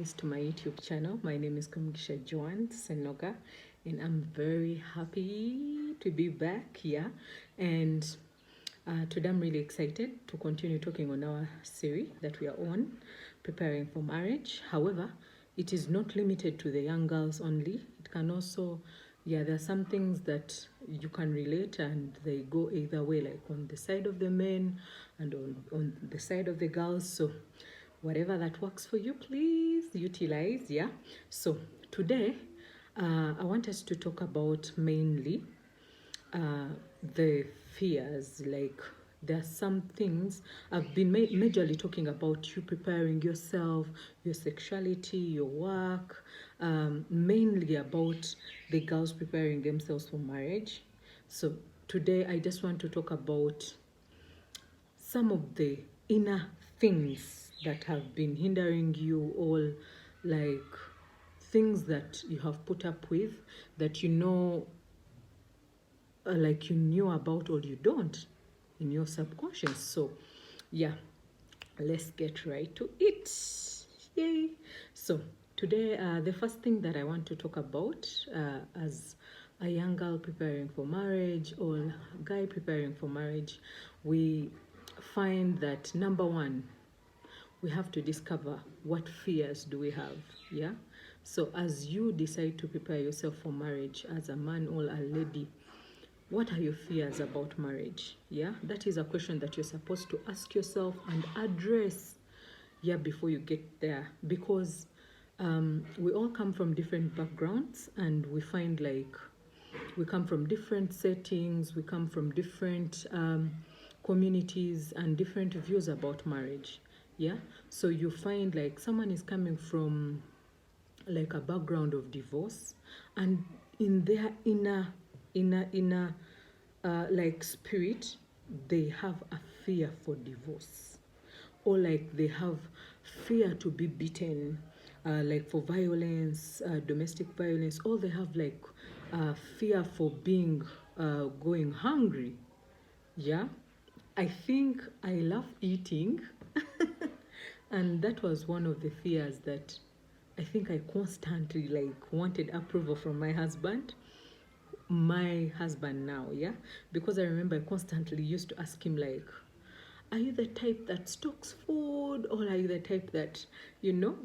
once to my YouTube channel. My name is JOAN.K, and I'm very happy to be back here. And today I'm really excited to continue talking on our series that we are on, preparing for marriage. However, it is not limited to the young girls only. It can also, there are some things that you can relate and they go either way, like on the side of the men and on the side of the girls. So whatever that works for you, please utilize. So today I want us to talk about mainly the fears. Like, there are some things I've been majorly talking about: you preparing yourself, your sexuality, your work, mainly about the girls preparing themselves for marriage. So today I just want to talk about some of the inner things that have been hindering you, all like things that you have put up with that like you knew about or you don't in your subconscious. So let's get right to it. Yay! So today the first thing that I want to talk about as a young girl preparing for marriage or a guy preparing for marriage, we find that number one, we have to discover what fears do we have. So as you decide to prepare yourself for marriage as a man or a lady, what are your fears about marriage? That is a question that you're supposed to ask yourself and address before you get there, because we all come from different backgrounds, and we find like we come from different settings, we come from different communities and different views about marriage. So you find like someone is coming from like a background of divorce, and in their inner like spirit, they have a fear for divorce, or like they have fear to be beaten, like for violence, domestic violence, or they have like fear for being going hungry. I think I love eating and that was one of the fears that I think I constantly like wanted approval from my husband now. Because I remember I constantly used to ask him like, are you the type that stocks food, or are you the type that,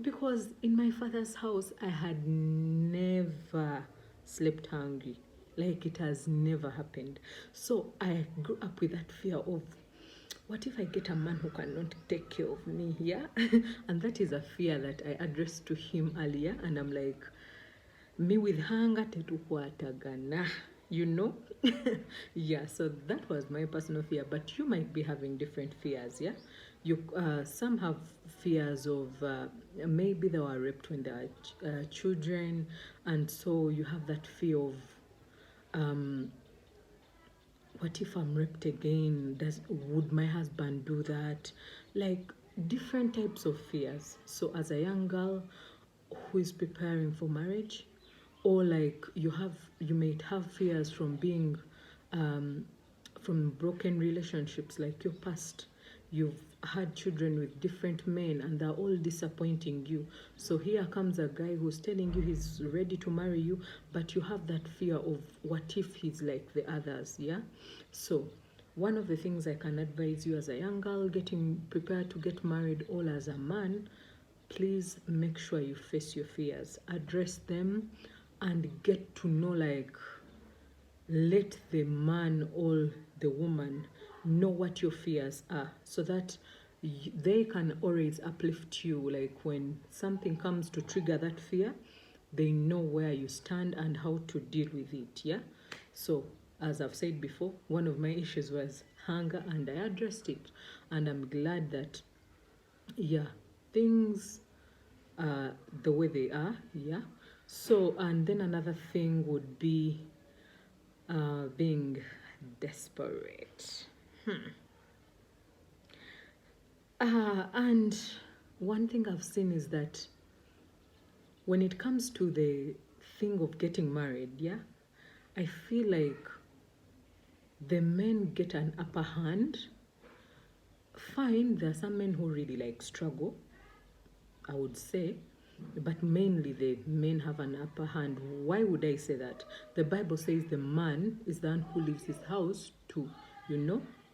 because in my father's house I had never slept hungry. Like, it has never happened. So I grew up with that fear of, what if I get a man who cannot take care of me? And that is a fear that I addressed to him earlier, and I'm like, me with hunger tetukwatagana, so that was my personal fear. But you might be having different fears. You some have fears of maybe they were raped when they were children, and so you have that fear of what if I'm raped again? Would my husband do that? Like, different types of fears. So as a young girl who is preparing for marriage, or like you might have fears from being from broken relationships, like your past. You've had children with different men and they're all disappointing you. So here comes a guy who's telling you he's ready to marry you, but you have that fear of, what if he's like the others? So one of the things I can advise you as a young girl getting prepared to get married, or as a man, please make sure you face your fears, address them, and get to know, like, let the man or the woman know what your fears are, so that they can always uplift you. Like, when something comes to trigger that fear, they know where you stand and how to deal with it. So as I've said before, one of my issues was hunger, and I addressed it, and I'm glad that things are the way they are. So, and then another thing would be being desperate. And one thing I've seen is that when it comes to the thing of getting married, I feel like the men get an upper hand. Fine, there are some men who really like struggle, I would say, but mainly the men have an upper hand. Why would I say that? The Bible says the man is the one who leaves his house to,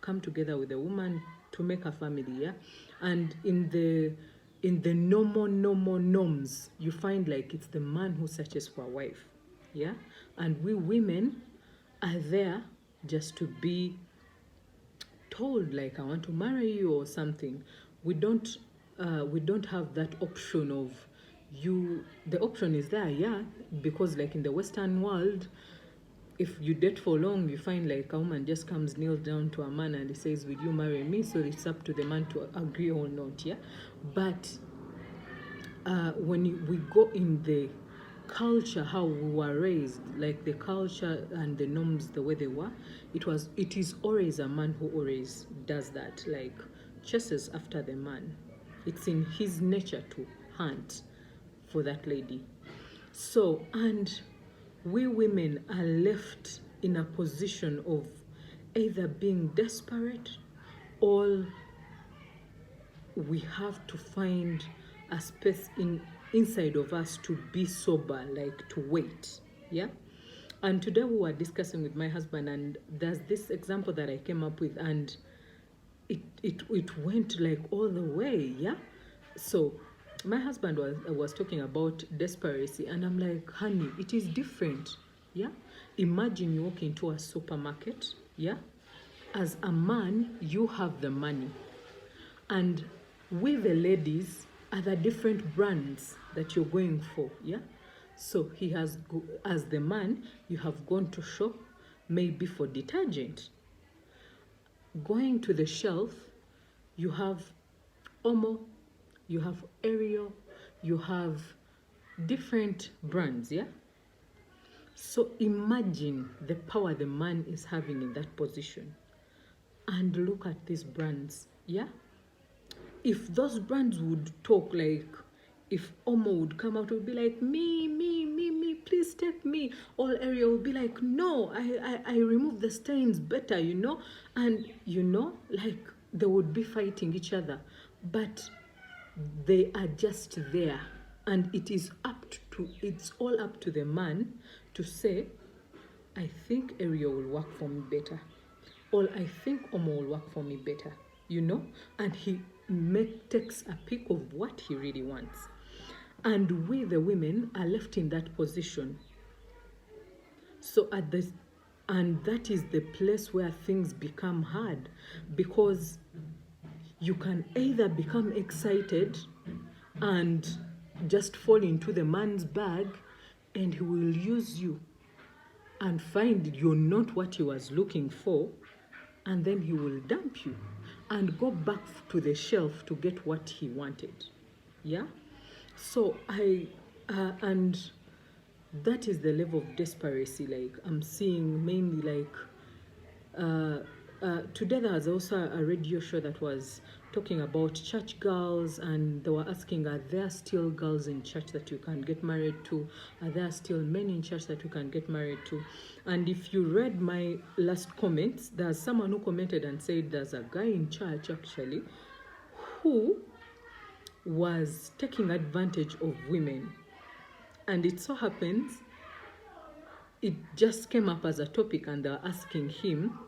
come together with a woman to make a family, yeah? And in the normal norms, you find like it's the man who searches for a wife, yeah? And we women are there just to be told like I want to marry you or something. We don't have that option of you. The option is there, yeah, because like in the Western world, if you date for long, you find like a woman just comes, kneels down to a man and he says, will you marry me? So it's up to the man to agree or not, yeah? But when we go in the culture, how we were raised, like the culture and the norms, the way they were, it is always a man who always does that, like chases after the man. It's in his nature to hunt for that lady. So, and we women are left in a position of either being desperate, or we have to find a space inside of us to be sober, like to wait, yeah. And today we were discussing with my husband, and there's this example that I came up with, and it went like all the way, yeah. So my husband was talking about desperacy, and I'm like, honey, it is different, yeah. Imagine you walk into a supermarket, yeah. As a man, you have the money, and we the ladies are the different brands that you're going for, yeah. So as the man, you have gone to shop maybe for detergent. Going to the shelf, you have Omo, you have Ariel, you have different brands, yeah. So imagine the power the man is having in that position, and look at these brands, yeah. If those brands would talk, like if Omo would come out, would be like, me, please take me. All area would be like, no, I remove the stains better, and like they would be fighting each other, but they are just there, and it's all up to the man to say, I think area will work for me better, or I think Omo will work for me better, and he takes a pick of what he really wants. And we, the women, are left in that position. So and that is the place where things become hard, because you can either become excited and just fall into the man's bag, and he will use you and find you're not what he was looking for, and then he will dump you and go back to the shelf to get what he wanted, yeah. So and that is the level of desperation, like I'm seeing mainly, like today there was also a radio show that was talking about church girls, and they were asking, are there still girls in church that you can get married to? Are there still men in church that you can get married to? And if you read my last comments, there's someone who commented and said there's a guy in church actually who was taking advantage of women. And it so happens it just came up as a topic, and they were asking him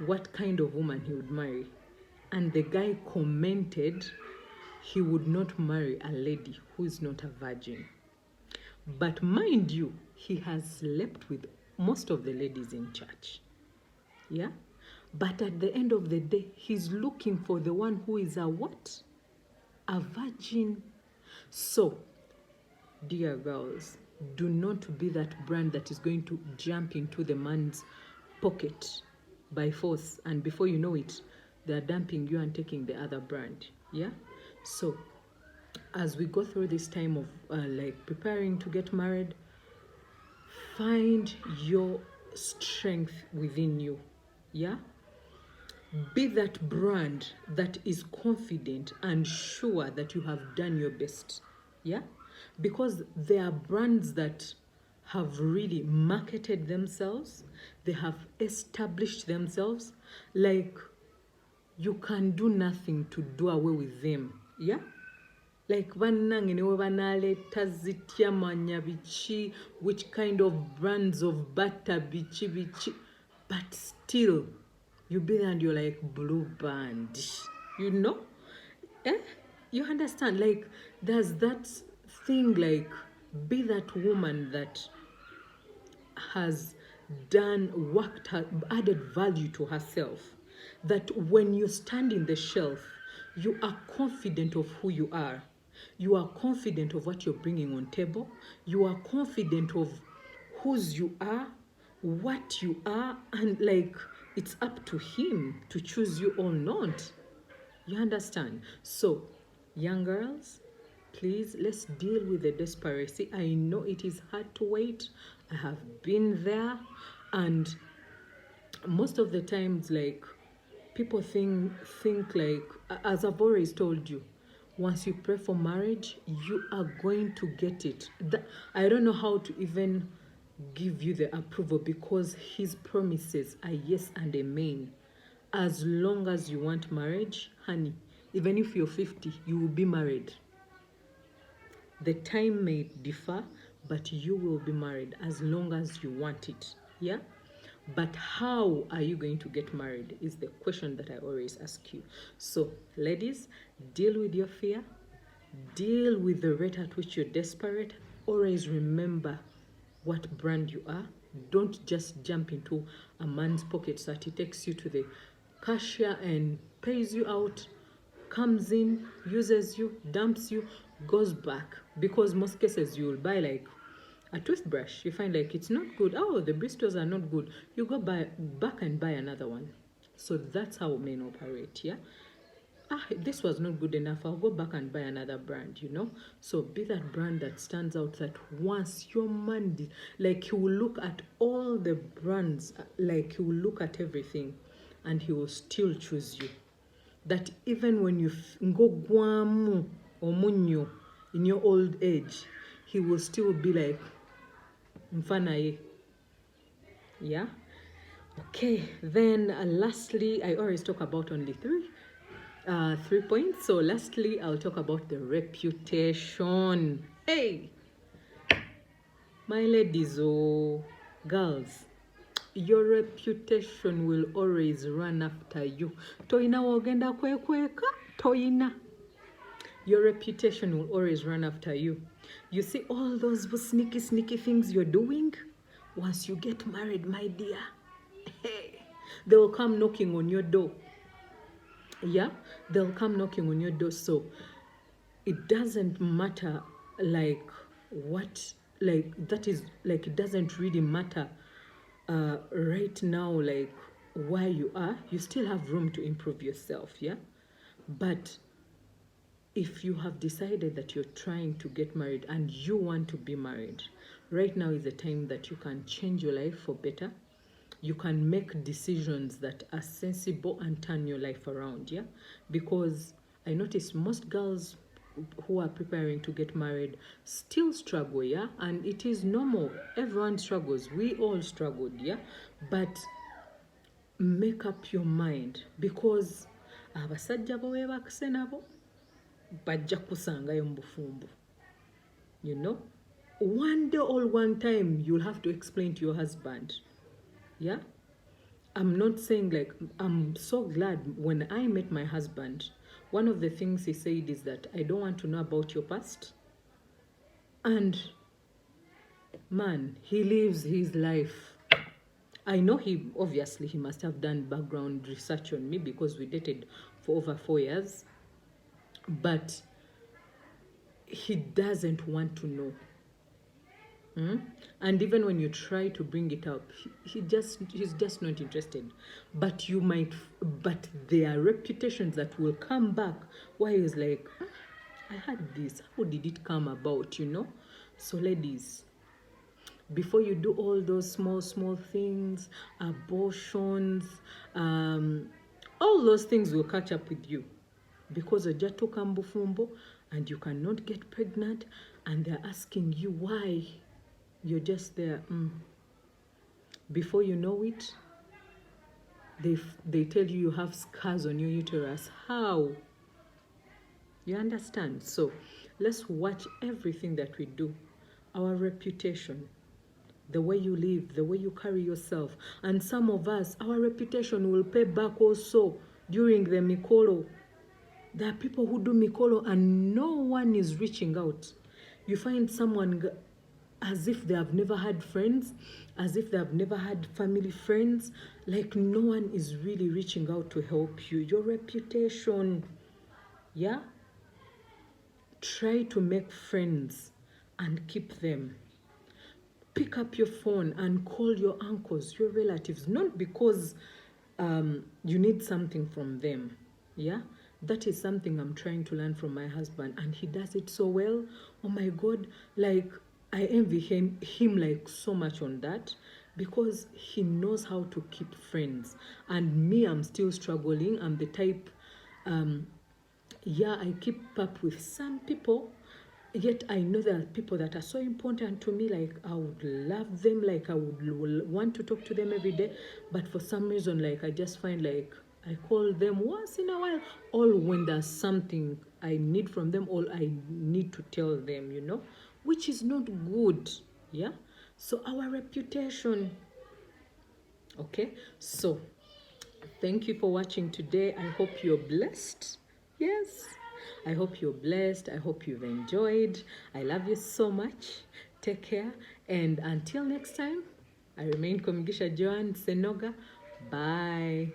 what kind of woman he would marry. And the guy commented he would not marry a lady who is not a virgin. But mind you, he has slept with most of the ladies in church, yeah. But at the end of the day, he's looking for the one who is a what? A virgin. So, dear girls, do not be that brand that is going to jump into the man's pocket by force, and before you know it, they're dumping you and taking the other brand, yeah. So as we go through this time of like preparing to get married, find your strength within you, yeah. Be that brand that is confident and sure that you have done your best, yeah. Because there are brands that have really marketed themselves, they have established themselves, like you can do nothing to do away with them, yeah. like bannange ne we banaleeta zitya manya biki, which kind of brands of butter biki, but still you be there and you're like blue band, you know. Eh? You understand? Like there's that thing, like be that woman that has worked, added value to herself. That when you stand in the shelf, you are confident of who you are. You are confident of what you're bringing on table. You are confident of whose you are, what you are, and like it's up to him to choose you or not. You understand? So, young girls, please let's deal with the desperation. I know it is hard to wait. I have been there, and most of the times, like people think like, as I've always told you, once you pray for marriage, you are going to get it. I don't know how to even give you the approval, because his promises are yes and amen. As long as you want marriage, honey, even if you're 50, you will be married. The time may differ, but you will be married as long as you want it. Yeah? But how are you going to get married is the question that I always ask you. So, ladies, deal with your fear, deal with the rate at which you're desperate. Always remember what brand you are. Don't just jump into a man's pocket so that he takes you to the cashier and pays you out, comes in, uses you, dumps you, goes back. Because most cases you will buy like a toothbrush, you find like it's not good. Oh, the bristles are not good. You go back and buy another one. So that's how men operate, yeah? This was not good enough. I'll go back and buy another brand, you know? So be that brand that stands out, that once your man, like he will look at all the brands, like he will look at everything and he will still choose you. That even when you go guamu or munyo in your old age, he will still be like, mfanaye. Yeah? Okay, then lastly, I always talk about only 3 points. So lastly, I'll talk about the reputation. Hey, my ladies, oh, girls, your reputation will always run after you. Toina wogenda kwekweka, toina. Your reputation will always run after you. You see all those sneaky things you're doing? Once you get married, my dear, hey, they will come knocking on your door. Yeah, they'll come knocking on your door. So it doesn't matter like what, like that is like, it doesn't really matter right now, like where you are. You still have room to improve yourself, yeah? But if you have decided that you're trying to get married and you want to be married, right now is the time that you can change your life for better. You can make decisions that are sensible and turn your life around, yeah? Because I notice most girls who are preparing to get married still struggle, yeah? And it is normal. Everyone struggles. We all struggled, yeah? But make up your mind, because abasajja bo webakise nabo bajja kusangayo mu bufumbo. You know? One day or one time you'll have to explain to your husband, yeah? I'm not saying like, I'm so glad when I met my husband, one of the things he said is that I don't want to know about your past. And man, he lives his life. I know he must have done background research on me, because we dated for over 4 years. But he doesn't want to know. And even when you try to bring it up, he's just not interested. But there are reputations that will come back where he's like, I had this, how did it come about, you know? So ladies, before you do all those small things, abortions, all those things will catch up with you, because ojja kambufumbo and you cannot get pregnant, and they're asking you why. You're just there. Before you know it, they tell you have scars on your uterus. How? You understand? So let's watch everything that we do. Our reputation, the way you live, the way you carry yourself. And some of us, our reputation will pay back also during the Mikolo. There are people who do Mikolo and no one is reaching out. You find someone as if they have never had friends, as if they have never had family friends. Like no one is really reaching out to help you. Your reputation, yeah? Try to make friends and keep them. Pick up your phone and call your uncles, your relatives, not because you need something from them. Yeah, that is something I'm trying to learn from my husband, and he does it so well. Oh my God, like I envy him like so much on that, because he knows how to keep friends. And me, I'm still struggling. I'm the type, yeah, I keep up with some people, yet I know there are people that are so important to me. Like I would love them, like I would want to talk to them every day, but for some reason, like I just find like I call them once in a while, or when there's something I need from them, or I need to tell them, you know, which is not good. Yeah, so our reputation. Okay, so thank you for watching today. I hope you're blessed. Yes, I hope you're blessed. I hope you've enjoyed. I love you so much. Take care. And until next time, I remain Komigisha Joan Senoga. Bye.